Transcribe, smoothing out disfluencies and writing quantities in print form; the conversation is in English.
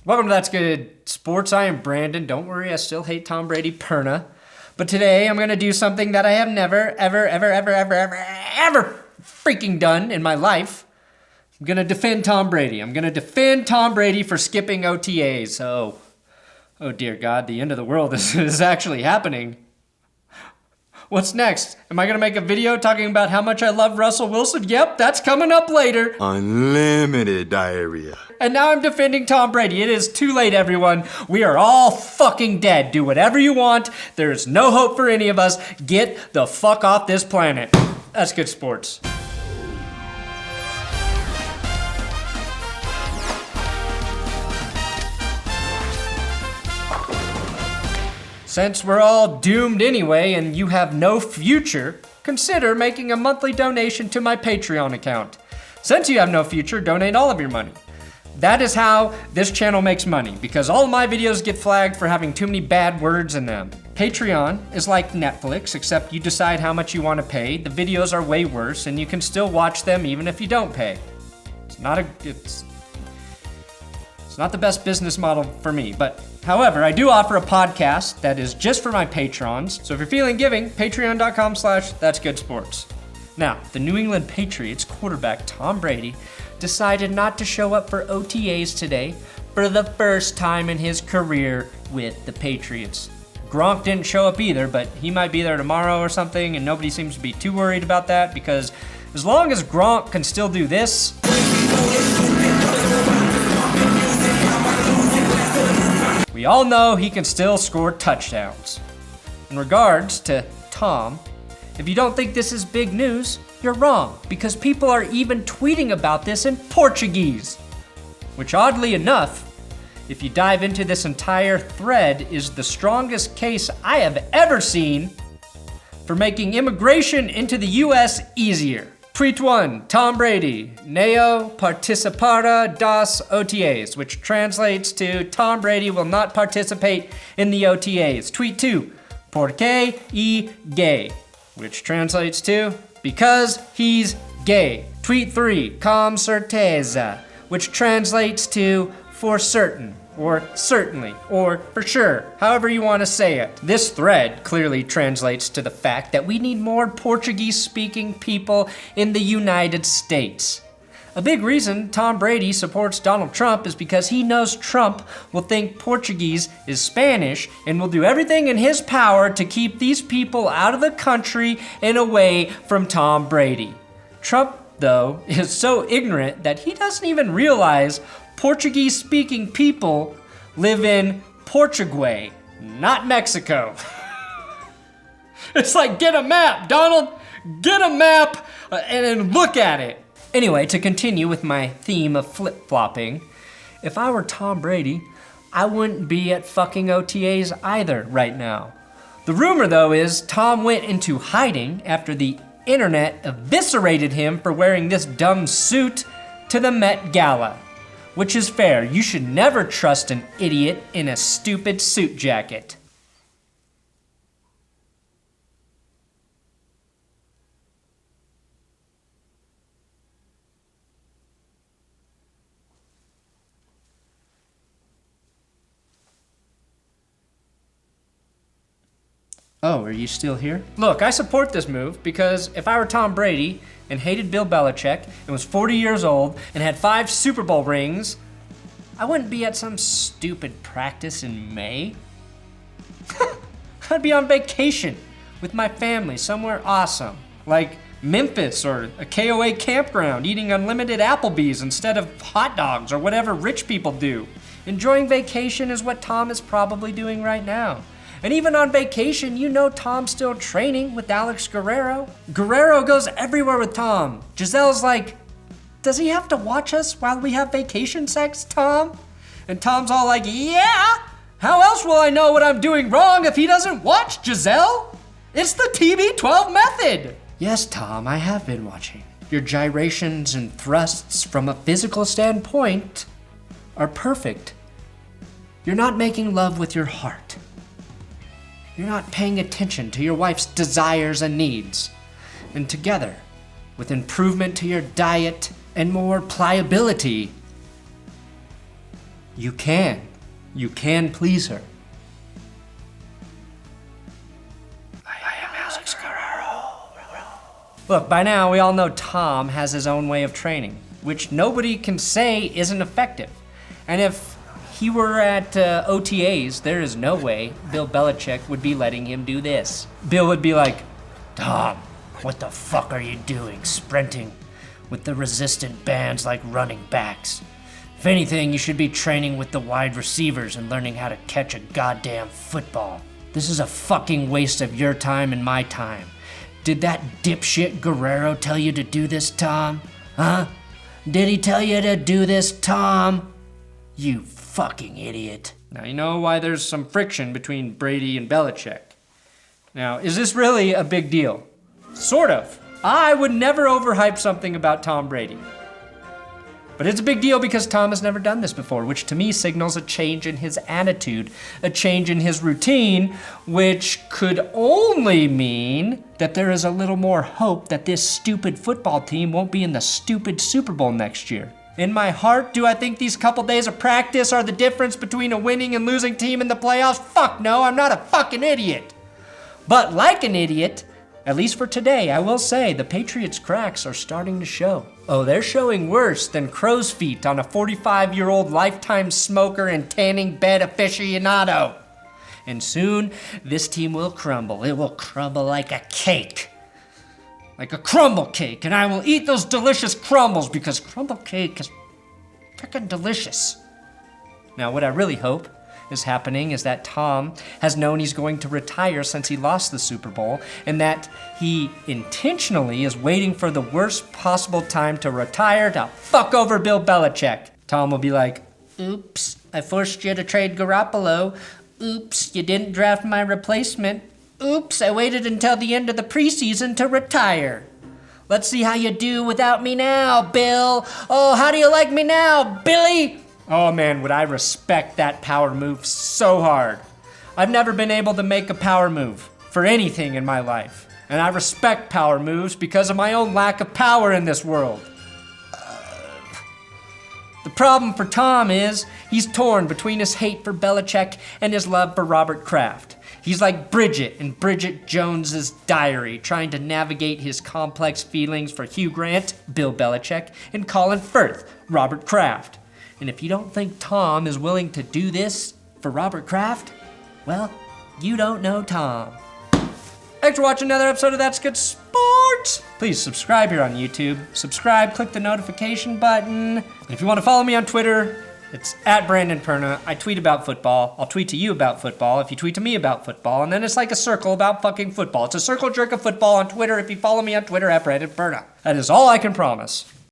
Welcome to That's Good Sports. I am Brandon. Don't worry, I still hate Tom Brady perna. But today I'm going to do something that I have never, ever freaking done in my life. I'm going to defend Tom Brady. I'm going to defend Tom Brady for skipping OTAs. Oh dear God, the end of the world is actually happening. What's next? Am I going to make a video talking about how much I love Russell Wilson? Yep, that's coming up later. Unlimited diarrhea. And now I'm defending Tom Brady. It is too late, everyone. We are all fucking dead. Do whatever you want. There is no hope for any of us. Get the fuck off this planet. That's good sports. Since we're all doomed anyway and you have no future, consider making a monthly donation to my Patreon account. Since you have no future, donate all of your money. That is how this channel makes money, because all of my videos get flagged for having too many bad words in them. Patreon is like Netflix, except you decide how much you want to pay. The videos are way worse, and you can still watch them even if you don't pay. It's not the best business model for me, but however, I do offer a podcast that is just for my patrons. So if you're feeling giving, patreon.com/thatsgoodsports. Now, the New England Patriots quarterback Tom Brady decided not to show up for OTAs today for the first time in his career with the Patriots. Gronk didn't show up either, but he might be there tomorrow or something, and nobody seems to be too worried about that because as long as Gronk can still do this, we all know he can still score touchdowns. In regards to Tom, if you don't think this is big news, you're wrong, because people are even tweeting about this in Portuguese. Which oddly enough, if you dive into this entire thread, is the strongest case I have ever seen for making immigration into the US easier. Tweet 1, Tom Brady, Neo participará das OTAs, which translates to Tom Brady will not participate in the OTAs. Tweet 2, porque e gay, which translates to because he's gay. Tweet 3, com certeza, which translates to for certain, or certainly, or for sure, however you want to say it. This thread clearly translates to the fact that we need more Portuguese-speaking people in the United States. A big reason Tom Brady supports Donald Trump is because he knows Trump will think Portuguese is Spanish and will do everything in his power to keep these people out of the country and away from Tom Brady. Trump, though, is so ignorant that he doesn't even realize Portuguese-speaking people live in Portugal, not Mexico. It's like, get a map, Donald! Get a map and look at it. Anyway, to continue with my theme of flip-flopping, if I were Tom Brady, I wouldn't be at fucking OTAs either right now. The rumor, though, is Tom went into hiding after the internet eviscerated him for wearing this dumb suit to the Met Gala. Which is fair. You should never trust an idiot in a stupid suit jacket. Oh, are you still here? Look, I support this move because if I were Tom Brady and hated Bill Belichick and was 40 years old and had 5 Super Bowl rings, I wouldn't be at some stupid practice in May. I'd be on vacation with my family somewhere awesome, like Memphis or a KOA campground, eating unlimited Applebee's instead of hot dogs or whatever rich people do. Enjoying vacation is what Tom is probably doing right now. And even on vacation, you know Tom's still training with Alex Guerrero. Guerrero goes everywhere with Tom. Gisele's like, does he have to watch us while we have vacation sex, Tom? And Tom's all like, yeah! How else will I know what I'm doing wrong if he doesn't watch, Gisele? It's the TB12 method! Yes, Tom, I have been watching. Your gyrations and thrusts from a physical standpoint are perfect. You're not making love with your heart. You're not paying attention to your wife's desires and needs. And together, with improvement to your diet and more pliability, You can. You can please her. Look, by now we all know Tom has his own way of training, which nobody can say isn't effective. And if he were at OTAs, there is no way Bill Belichick would be letting him do this. Bill would be like, Tom, what the fuck are you doing sprinting with the resistant bands like running backs? If anything, you should be training with the wide receivers and learning how to catch a goddamn football. This is a fucking waste of your time and my time. Did that dipshit Guerrero tell you to do this, Tom? Huh? Did he tell you to do this, Tom? You fucking idiot. Now, you know why there's some friction between Brady and Belichick. Now, is this really a big deal? Sort of. I would never overhype something about Tom Brady. But it's a big deal because Tom has never done this before, which to me signals a change in his attitude, a change in his routine, which could only mean that there is a little more hope that this stupid football team won't be in the stupid Super Bowl next year. In my heart, do I think these couple days of practice are the difference between a winning and losing team in the playoffs? Fuck no, I'm not a fucking idiot. But like an idiot, at least for today, I will say the Patriots' cracks are starting to show. Oh, they're showing worse than crow's feet on a 45-year-old lifetime smoker and tanning bed aficionado. And soon, this team will crumble. It will crumble like a cake. Like a crumble cake. And I will eat those delicious crumbles because crumble cake is frickin' delicious. Now, what I really hope is happening is that Tom has known he's going to retire since he lost the Super Bowl, and that he intentionally is waiting for the worst possible time to retire to fuck over Bill Belichick. Tom will be like, oops, I forced you to trade Garoppolo. Oops, you didn't draft my replacement. Oops, I waited until the end of the preseason to retire. Let's see how you do without me now, Bill. Oh, how do you like me now, Billy? Oh man, would I respect that power move so hard. I've never been able to make a power move for anything in my life. And I respect power moves because of my own lack of power in this world. The problem for Tom is he's torn between his hate for Belichick and his love for Robert Kraft. He's like Bridget in Bridget Jones's Diary, trying to navigate his complex feelings for Hugh Grant, Bill Belichick, and Colin Firth, Robert Kraft. And if you don't think Tom is willing to do this for Robert Kraft, well, you don't know Tom. Thanks for watching another episode of That's Good Sports. Please subscribe here on YouTube. Subscribe, click the notification button. And if you want to follow me on Twitter, it's @BrandonPerna. I tweet about football. I'll tweet to you about football if you tweet to me about football. And then it's like a circle about fucking football. It's a circle jerk of football on Twitter if you follow me on Twitter @BrandonPerna. That is all I can promise.